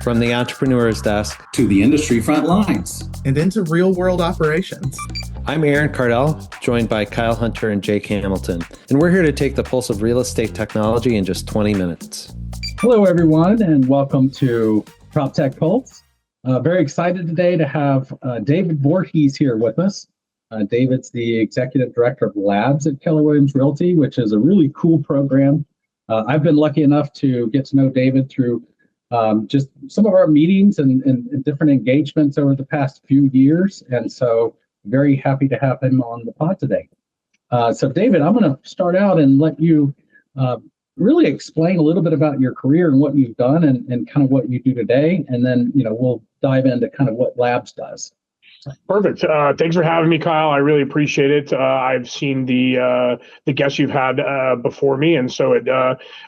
From the entrepreneur's desk to the industry front lines and into real world operations. I'm Aaron Cardell, joined by Kyle Hunter and Jake Hamilton, and we're here to take the pulse of real estate technology in just 20 minutes. Hello, everyone, and welcome to Proptech Pulse. Very excited today to have David Voorhees here with us. David's the Executive Director of Labs at Keller Williams Realty, which is a really cool program. I've been lucky enough to get to know David through just some of our meetings and different engagements over the past few years. And so very happy to have him on the pod today. So David, I'm going to start out and let you really explain a little bit about your career and what you've done and kind of what you do today. And then, we'll dive into kind of what Labs does. Perfect. Thanks for having me, Kyle. I really appreciate it. I've seen the guests you've had before me, and so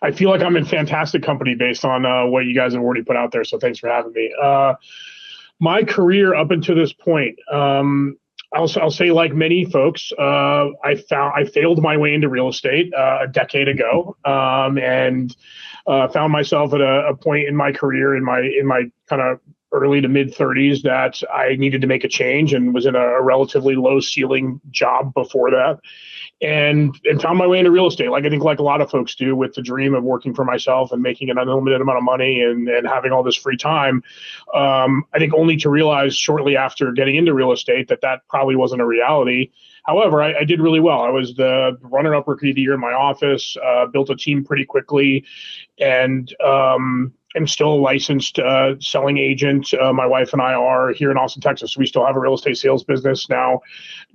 I feel like I'm in fantastic company based on what you guys have already put out there. So thanks for having me. My career up until this point, I'll say, like many folks, I failed my way into real estate a decade ago, and found myself at a point in my career in my kind of early to mid 30s that I needed to make a change, and was in a relatively low ceiling job before that, and found my way into real estate. Like I think like a lot of folks do, with the dream of working for myself and making an unlimited amount of money and having all this free time. I think only to realize shortly after getting into real estate that probably wasn't a reality. However, I did really well. I was the runner-up rookie of the year in my office, built a team pretty quickly, and I'm still a licensed selling agent. My wife and I are here in Austin, Texas. We still have a real estate sales business now.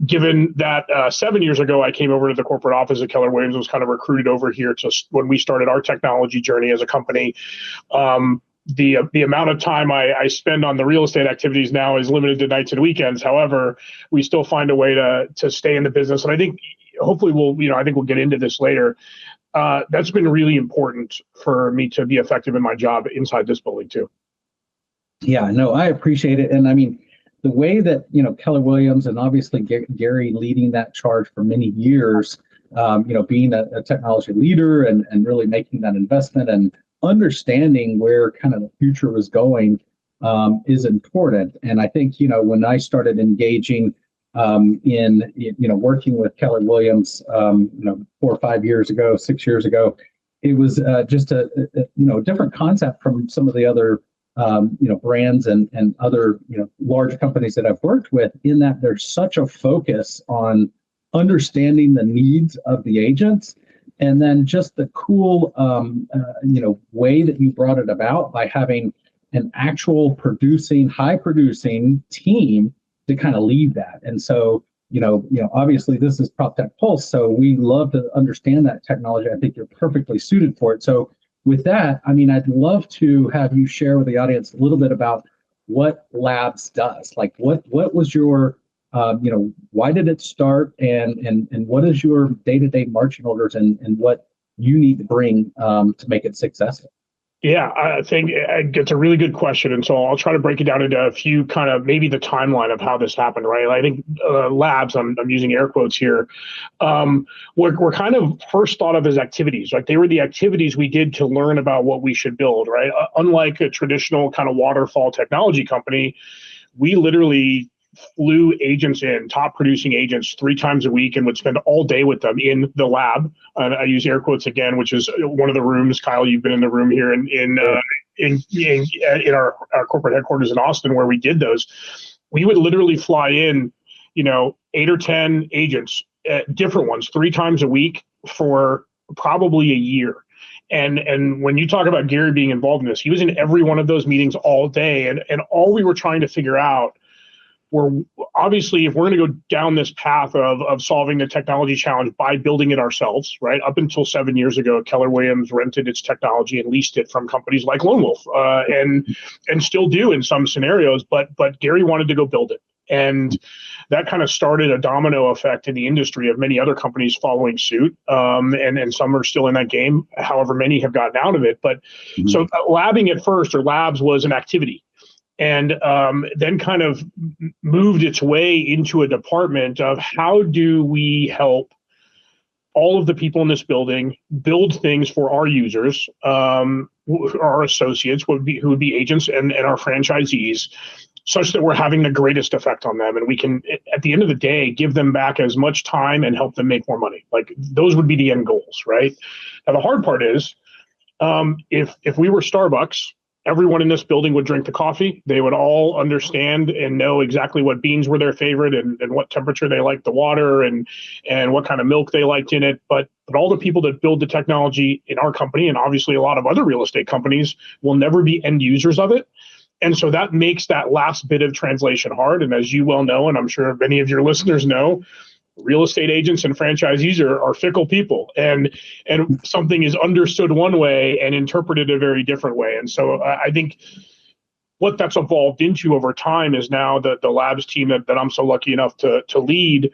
Given that 7 years ago, I came over to the corporate office at Keller Williams, was kind of recruited over here when we started our technology journey as a company. The amount of time I spend on the real estate activities now is limited to nights and weekends. However, we still find a way to stay in the business. And I think hopefully I think we'll get into this later. That's been really important for me to be effective in my job inside this building too. Yeah, no, I appreciate it. And I mean, the way that, Keller Williams and obviously Gary leading that charge for many years, being a technology leader and really making that investment and understanding where kind of the future was going is important. And I think, when I started engaging in working with Keller Williams 4 or 5 years ago, 6 years ago, it was just a different concept from some of the other brands and other large companies that I've worked with, in that there's such a focus on understanding the needs of the agents, and then just the cool way that you brought it about by having an actual high producing team to kind of lead that. And so, obviously this is Proptech Pulse, so we love to understand that technology. I think you're perfectly suited for it. So with that, I mean, I'd love to have you share with the audience a little bit about what Labs does. Like what was your, why did it start, and what is your day-to-day marching orders and what you need to bring to make it successful? Yeah, I think it's a really good question. And so I'll try to break it down into a few kind of maybe the timeline of how this happened, right? I think Labs, I'm using air quotes here, were kind of first thought of as activities. Like they were the activities we did to learn about what we should build, right? Unlike a traditional kind of waterfall technology company, we literally flew agents in, top producing agents, 3 times a week, and would spend all day with them in the lab. And I use air quotes again, which is one of the rooms. Kyle, you've been in the room here in our corporate headquarters in Austin, where we did those. We would literally fly in, 8 or 10 agents, different ones, 3 times a week for probably a year. And when you talk about Gary being involved in this, he was in every one of those meetings all day. And all we were trying to figure out, obviously, if we're going to go down this path of solving the technology challenge by building it ourselves, right? Up until 7 years ago, Keller Williams rented its technology and leased it from companies like Lone Wolf, and still do in some scenarios. But Gary wanted to go build it, and that kind of started a domino effect in the industry of many other companies following suit, and some are still in that game. However, many have gotten out of it. But so labbing at first, or Labs, was an activity. And then kind of moved its way into a department of how do we help all of the people in this building build things for our users, our associates who would be agents and our franchisees, such that we're having the greatest effect on them. And we can, at the end of the day, give them back as much time and help them make more money. Like, those would be the end goals, right? Now, the hard part is, if we were Starbucks, everyone in this building would drink the coffee. They would all understand and know exactly what beans were their favorite and what temperature they liked the water and what kind of milk they liked in it. But all the people that build the technology in our company, and obviously a lot of other real estate companies, will never be end users of it. And so that makes that last bit of translation hard. And as you well know, and I'm sure many of your listeners know, real estate agents and franchisees are fickle people, and something is understood one way and interpreted a very different way. And so I think what that's evolved into over time is now the labs team that I'm so lucky enough to lead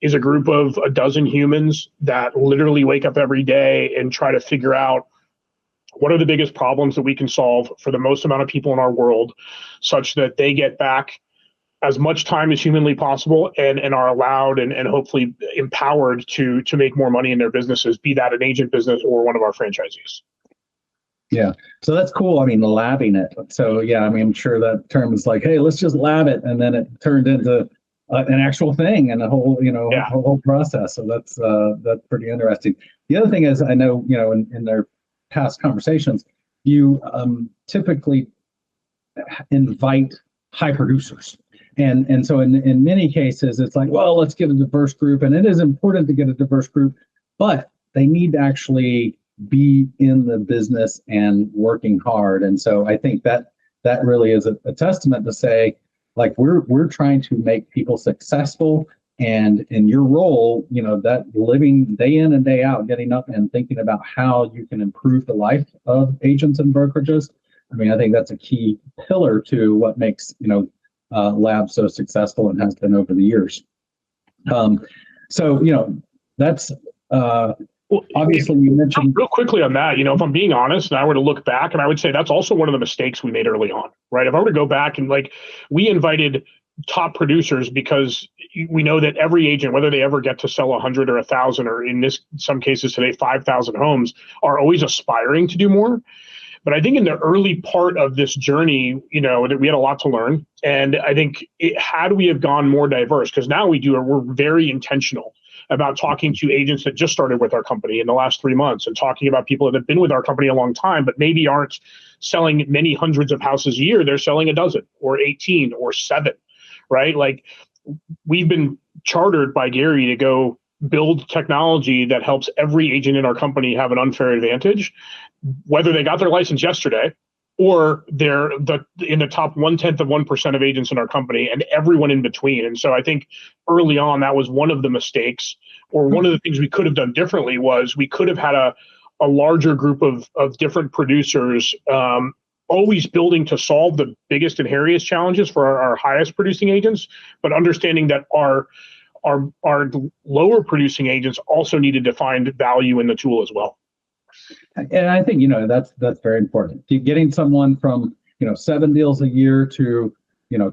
is a group of a dozen humans that literally wake up every day and try to figure out what are the biggest problems that we can solve for the most amount of people in our world, such that they get back as much time as humanly possible and are allowed and hopefully empowered to make more money in their businesses, be that an agent business or one of our franchisees. Yeah. So that's cool. I mean, labbing it. So yeah, I mean, I'm sure that term is like, hey, let's just lab it. And then it turned into an actual thing and a whole, whole process. So that's pretty interesting. The other thing is, I know, in their past conversations, you typically invite high producers. And so in many cases, it's like, well, let's get a diverse group. And it is important to get a diverse group, but they need to actually be in the business and working hard. And so I think that really is a testament to say, like, we're trying to make people successful. And in your role, that living day in and day out, getting up and thinking about how you can improve the life of agents and brokerages. I mean, I think that's a key pillar to what makes, Lab so successful and has been over the years. So, that's obviously you mentioned real quickly on that, if I'm being honest and I were to look back, and I would say that's also one of the mistakes we made early on, right? If I were to go back and we invited top producers because we know that every agent, whether they ever get to sell 100 or 1,000, or in some cases today, 5,000 homes, are always aspiring to do more. But I think in the early part of this journey, that we had a lot to learn. And I think had we have gone more diverse, because now we're very intentional about talking to agents that just started with our company in the last 3 months, and talking about people that have been with our company a long time, but maybe aren't selling many hundreds of houses a year. They're selling a dozen or 18 or 7, right? Like, we've been chartered by Gary to go build technology that helps every agent in our company have an unfair advantage, whether they got their license yesterday or they're in the top 0.1% of agents in our company, and everyone in between. And so I think early on, that was one of the mistakes, or one of the things we could have done differently was we could have had a larger group of different producers, always building to solve the biggest and hairiest challenges for our highest producing agents, but understanding that our lower producing agents also needed to find value in the tool as well. And I think, that's very important. Getting someone from, 7 deals a year to,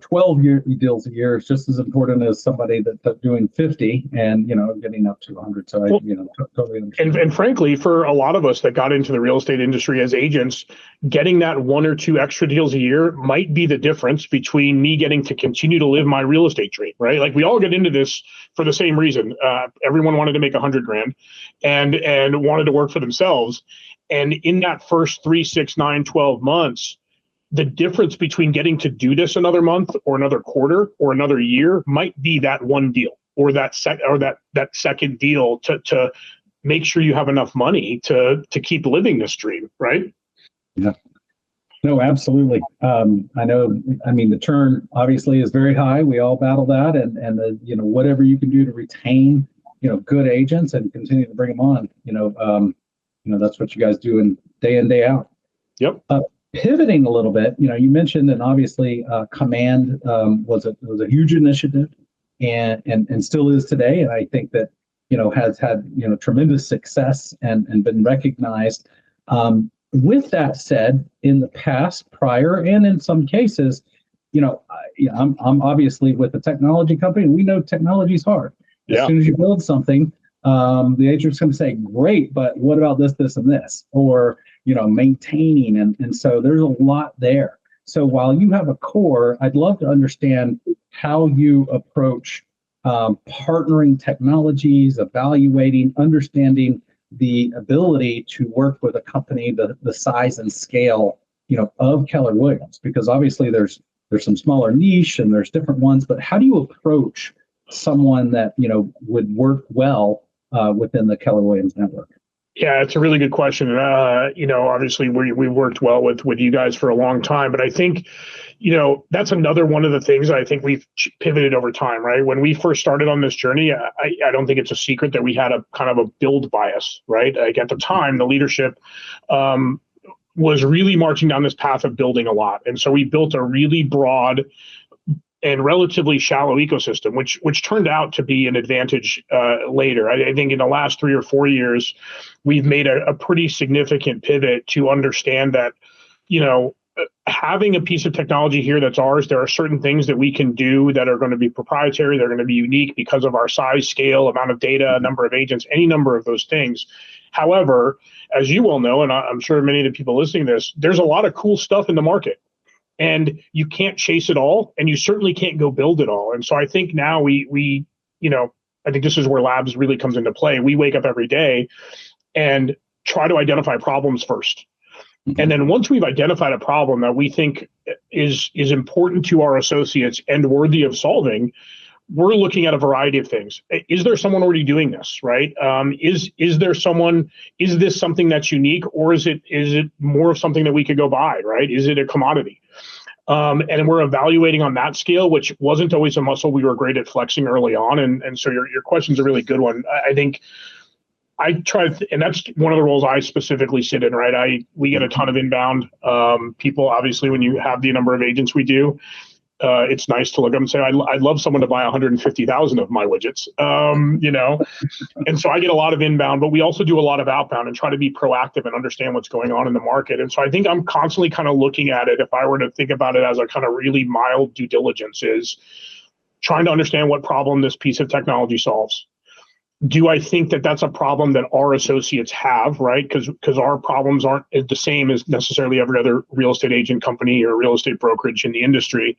12 deals a year is just as important as somebody that's doing 50 and, getting up to 100. So totally understand. And frankly, for a lot of us that got into the real estate industry as agents, getting that 1 or 2 extra deals a year might be the difference between me getting to continue to live my real estate dream, right? Like, we all get into this for the same reason. Everyone wanted to make $100,000 and wanted to work for themselves. And in that first 3, 6, 9, 12 months, the difference between getting to do this another month or another quarter or another year might be that one deal or that second deal to make sure you have enough money to keep living this dream, right? Yeah. No, absolutely. I know. I mean, the churn obviously is very high. We all battle that, and whatever you can do to retain good agents and continue to bring them on. That's what you guys do day in, day out. Yep. Pivoting a little bit, you mentioned that obviously Command was a huge initiative and still is today. And I think that, has had, tremendous success and been recognized. With that said, in the past, prior, and in some cases, I'm obviously with the technology company. We know technology is hard. As soon as you build something, the agent's going to say, great, but what about this, this, and this? Or, maintaining. And so there's a lot there. So while you have a core, I'd love to understand how you approach partnering technologies, evaluating, understanding the ability to work with a company the size and scale, of Keller Williams, because obviously there's some smaller niche and there's different ones, but how do you approach someone that, would work well within the Keller Williams network? Yeah, it's a really good question. Obviously we worked well with you guys for a long time, but I think, that's another one of the things I think we've pivoted over time, right? When we first started on this journey, I don't think it's a secret that we had a kind of a build bias, right? Like at the time, the leadership was really marching down this path of building a lot. And so we built a really broad and relatively shallow ecosystem, which turned out to be an advantage later. I think in the last 3 or 4 years, we've made a pretty significant pivot to understand that, having a piece of technology here that's ours, there are certain things that we can do that are going to be proprietary, they're going to be unique because of our size, scale, amount of data, number of agents, any number of those things. However, as you well know, and I'm sure many of the people listening to this, there's a lot of cool stuff in the market. And you can't chase it all, and you certainly can't go build it all. And so I think now we I think this is where labs really comes into play. We wake up every day and try to identify problems first. And then once we've identified a problem that we think is important to our associates and worthy of solving, we're looking at a variety of things. Is there someone already doing this, right? Is this something that's unique, or is it more of something that we could go buy, right? Is it a commodity? And we're evaluating on that scale, which wasn't always a muscle we were great at flexing early on. And so your question's a really good one. I think I try, and that's one of the roles I specifically sit in, right? We get a ton of inbound people. Obviously, when you have the number of agents we do, it's nice to look up and say, I'd love someone to buy 150,000 of my widgets, And so I get a lot of inbound, but we also do a lot of outbound and try to be proactive and understand what's going on in the market. And so I think I'm constantly kind of looking at it. If I were to think about it as a kind of really mild due diligence, is trying to understand what problem this piece of technology solves. Do I think that that's a problem that our associates have, right? Because our problems aren't the same as necessarily every other real estate agent company or real estate brokerage in the industry.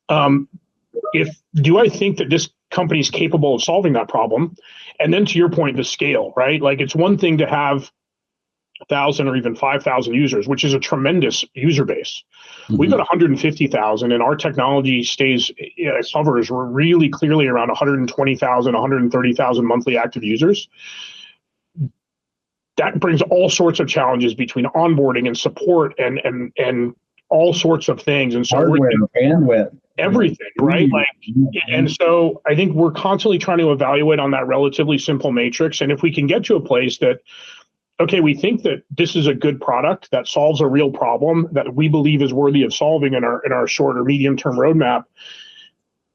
Do I think that this company is capable of solving that problem? And then to your point, the scale, right? Like it's one thing to have 1,000 or even 5,000 users, which is a tremendous user base. Mm-hmm. We've got 150,000, and our technology hovers. We're really clearly around 120,000, 130,000 monthly active users. That brings all sorts of challenges between onboarding and support and all sorts of things. And so hardware, bandwidth, everything, right? And so I think we're constantly trying to evaluate on that relatively simple matrix. And if we can get to a place that, okay, we think that this is a good product that solves a real problem that we believe is worthy of solving in our short or medium term roadmap.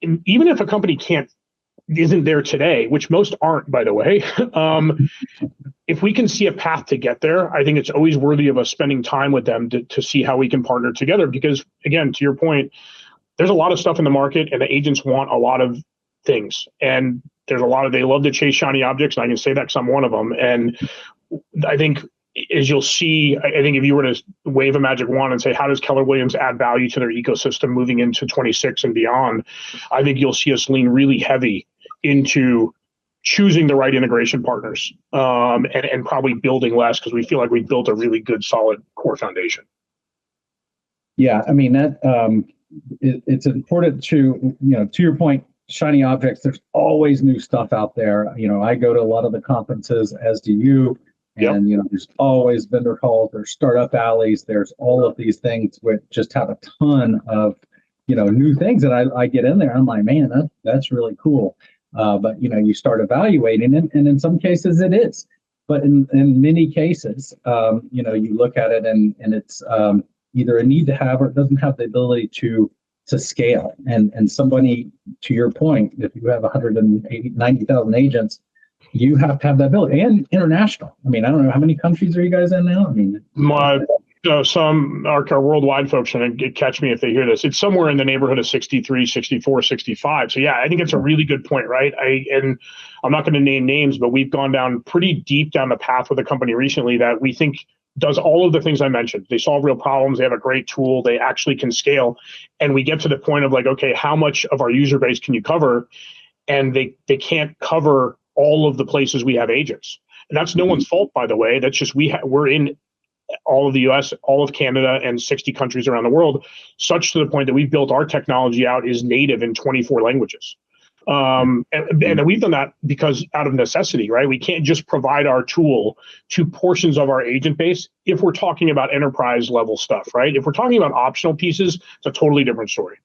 And even if a company isn't there today, which most aren't, by the way, if we can see a path to get there, I think it's always worthy of us spending time with them to see how we can partner together. Because again, to your point, there's a lot of stuff in the market, and the agents want a lot of things, and they love to chase shiny objects, and I can say that because I'm one of them. And I think, as you'll see, I think if you were to wave a magic wand and say, how does Keller Williams add value to their ecosystem moving into 26 and beyond? I think you'll see us lean really heavy into choosing the right integration partners and probably building less, because we feel like we've built a really good, solid core foundation. Yeah, I mean, that it's important to your point, shiny objects, there's always new stuff out there. I go to a lot of the conferences, as do you. And, there's always vendor calls, there's startup alleys, there's all of these things which just have a ton of, new things. And I get in there, I'm like, man, that's really cool. But, you start evaluating it, and in some cases it is. But in many cases, you look at it and it's either a need to have, or it doesn't have the ability to scale. And somebody, to your point, if you have 190,000 agents, you have to have that ability, and international. I mean, I don't know, how many countries are you guys in now? I mean, So some our worldwide folks are going to catch me if they hear this. It's somewhere in the neighborhood of 63, 64, 65. So yeah, I think it's a really good point, right? And I'm not going to name names, but we've gone down pretty deep down the path with a company recently that we think does all of the things I mentioned. They solve real problems. They have a great tool. They actually can scale. And we get to the point of like, okay, how much of our user base can you cover? And they can't cover all of the places we have agents. And that's no one's fault, by the way. That's just we're in all of the US, all of Canada, and 60 countries around the world, such to the point that we've built our technology out is native in 24 languages. And we've done that because out of necessity, right? We can't just provide our tool to portions of our agent base if we're talking about enterprise level stuff, right? If we're talking about optional pieces, it's a totally different story.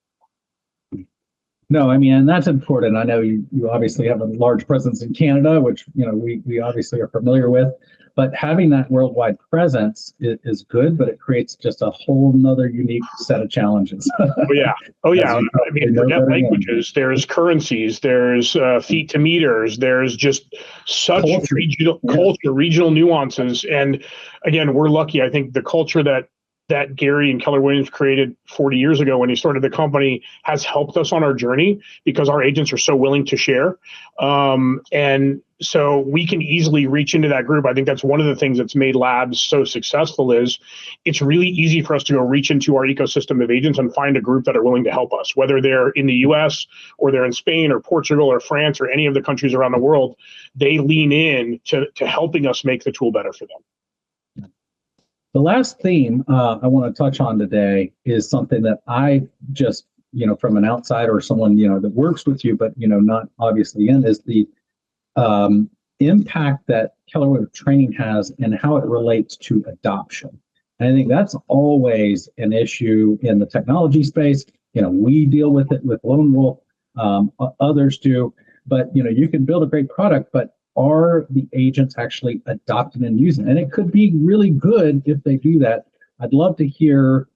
No, I mean, and that's important. I know you obviously have a large presence in Canada, which, we obviously are familiar with, but having that worldwide presence is good, but it creates just a whole nother unique set of challenges. Oh yeah. I mean, forget languages. There's currencies. There's feet to meters. There's just such regional nuances. And again, we're lucky. I think the culture that Gary and Keller Williams created 40 years ago when he started the company has helped us on our journey because our agents are so willing to share. And so we can easily reach into that group. I think that's one of the things that's made labs so successful is it's really easy for us to go reach into our ecosystem of agents and find a group that are willing to help us, whether they're in the US or they're in Spain or Portugal or France or any of the countries around the world. They lean in to helping us make the tool better for them. The last theme I want to touch on today is something that I just, from an outsider or someone, that works with you, but, not obviously in, is the impact that Keller Williams training has and how it relates to adoption. And I think that's always an issue in the technology space. We deal with it with Lone Wolf, others do, but, you can build a great product, but are the agents actually adopting and using it? And it could be really good if they do that. I'd love to hear,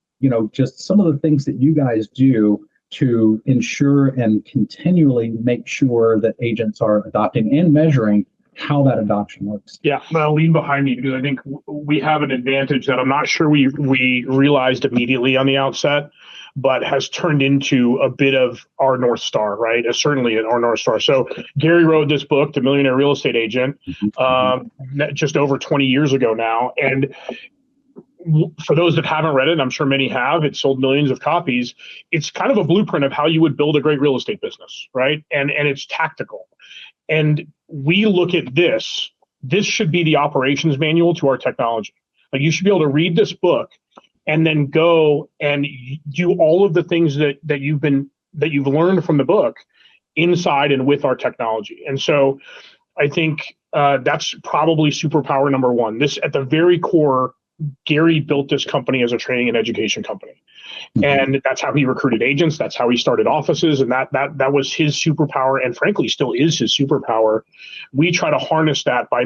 just some of the things that you guys do to ensure and continually make sure that agents are adopting and measuring how that adoption works. Yeah, I'll lean behind you because I think we have an advantage that I'm not sure we realized immediately on the outset, but has turned into a bit of our North Star, right? Certainly our North Star. So Gary wrote this book, The Millionaire Real Estate Agent, just over 20 years ago now. And for those that haven't read it, and I'm sure many have, it sold millions of copies. It's kind of a blueprint of how you would build a great real estate business, right? And it's tactical. And we look at this should be the operations manual to our technology. Like you should be able to read this book and then go and do all of the things that you've learned from the book inside and with our technology. And so I think that's probably superpower number one. This at the very core, Gary built this company as a training and education company. And that's how he recruited agents. That's how he started offices. And that was his superpower, and frankly, still is his superpower. We try to harness that by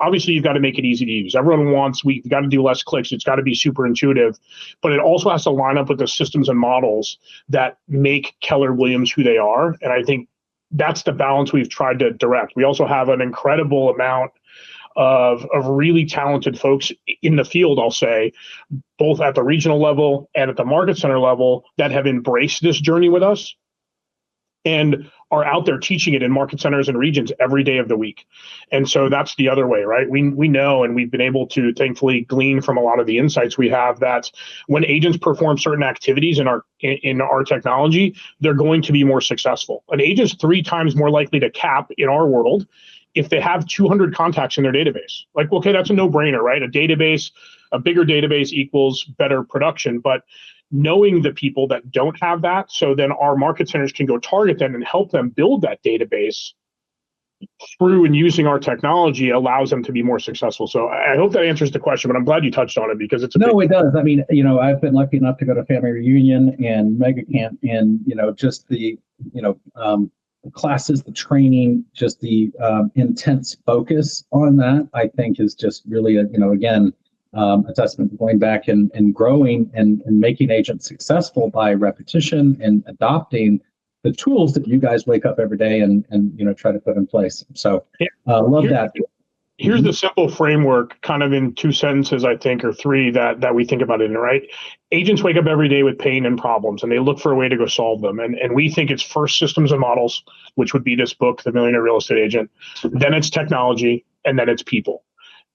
obviously, you've got to make it easy to use. Everyone wants, we've got to do less clicks. It's got to be super intuitive, but it also has to line up with the systems and models that make Keller Williams who they are. And I think that's the balance we've tried to direct. We also have an incredible amount of really talented folks in the field, I'll say, both at the regional level and at the market center level that have embraced this journey with us and are out there teaching it in market centers and regions every day of the week. And so that's the other way, right? We know, and we've been able to thankfully glean from a lot of the insights we have, that when agents perform certain activities in our technology, they're going to be more successful. An agent's 3 times more likely to cap in our world if they have 200 contacts in their database. Like, okay, that's a no-brainer, right? A bigger database equals better production, but knowing the people that don't have that, so then our market centers can go target them and help them build that database through and using our technology allows them to be more successful. So I hope that answers the question, but I'm glad you touched on it because it's it does. I mean, I've been lucky enough to go to Family Reunion and Mega Camp, and just the classes, the training, just the intense focus on that, I think is just really a testament to going back and growing and making agents successful by repetition and adopting the tools that you guys wake up every day and try to put in place. So love that. Here's the simple framework, kind of in 2 sentences, I think, or 3 that we think about it in, right? Agents wake up every day with pain and problems, and they look for a way to go solve them. And we think it's first systems and models, which would be this book, The Millionaire Real Estate Agent. Then it's technology, and then it's people.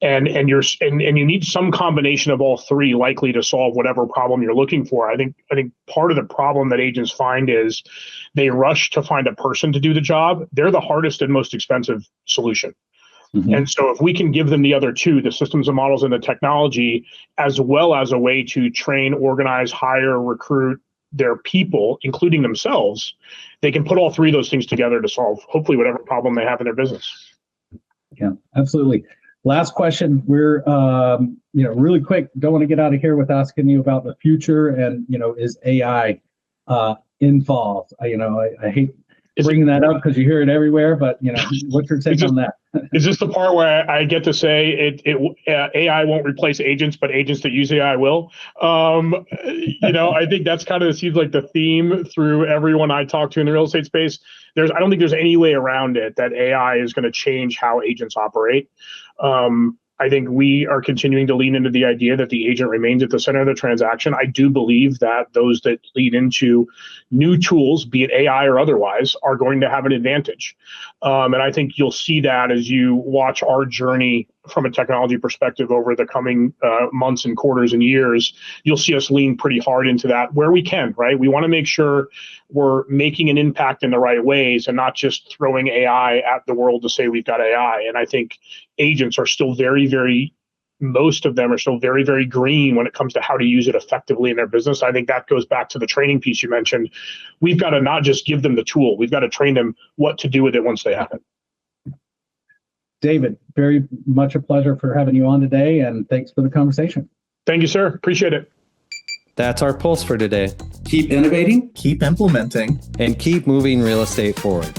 And you need some combination of all 3 likely to solve whatever problem you're looking for. I think part of the problem that agents find is they rush to find a person to do the job. They're the hardest and most expensive solution. Mm-hmm. And so if we can give them the other 2, the systems and models and the technology, as well as a way to train, organize, hire, recruit their people, including themselves, they can put all 3 of those things together to solve hopefully whatever problem they have in their business. Yeah, absolutely. Last question. We're, really quick. Don't want to get out of here with asking you about the future and, is AI involved? I hate bringing that up because you hear it everywhere, but what's your take on that? Is this the part where I get to say AI won't replace agents, but agents that use AI will? I think that's kind of seems like the theme through everyone I talk to in the real estate space. I don't think there's any way around it that AI is going to change how agents operate. I think we are continuing to lean into the idea that the agent remains at the center of the transaction. I do believe that those that lead into new tools, be it AI or otherwise, are going to have an advantage. And I think you'll see that as you watch our journey from a technology perspective over the coming months and quarters and years. You'll see us lean pretty hard into that where we can, right? We want to make sure we're making an impact in the right ways and not just throwing AI at the world to say we've got AI. And I think agents are still most of them are still very, very green when it comes to how to use it effectively in their business. I think that goes back to the training piece you mentioned. We've got to not just give them the tool, we've got to train them what to do with it once they have it. David, very much a pleasure for having you on today, and thanks for the conversation. Thank you, sir. Appreciate it. That's our pulse for today. Keep innovating. Keep implementing. And keep moving real estate forward.